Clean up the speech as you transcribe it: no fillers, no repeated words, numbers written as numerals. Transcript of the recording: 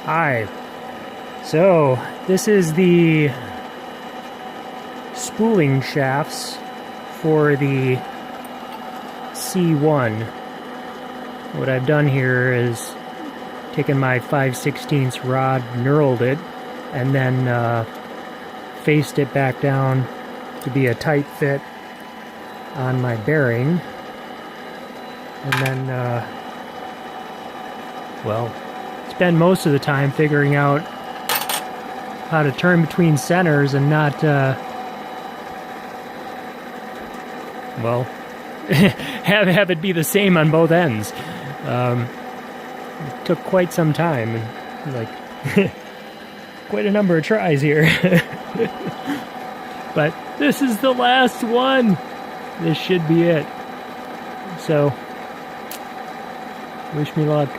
Hi. So, this is the spooling shafts for the C1. What I've done here is taken my 5/16 rod, knurled it, and then faced it back down to be a tight fit on my bearing. And then, well, spend most of the time figuring out how to turn between centers and not, well, have it be the same on both ends. It took quite some time, and like quite a number of tries here. But this is the last one. This should be it. So, wish me luck.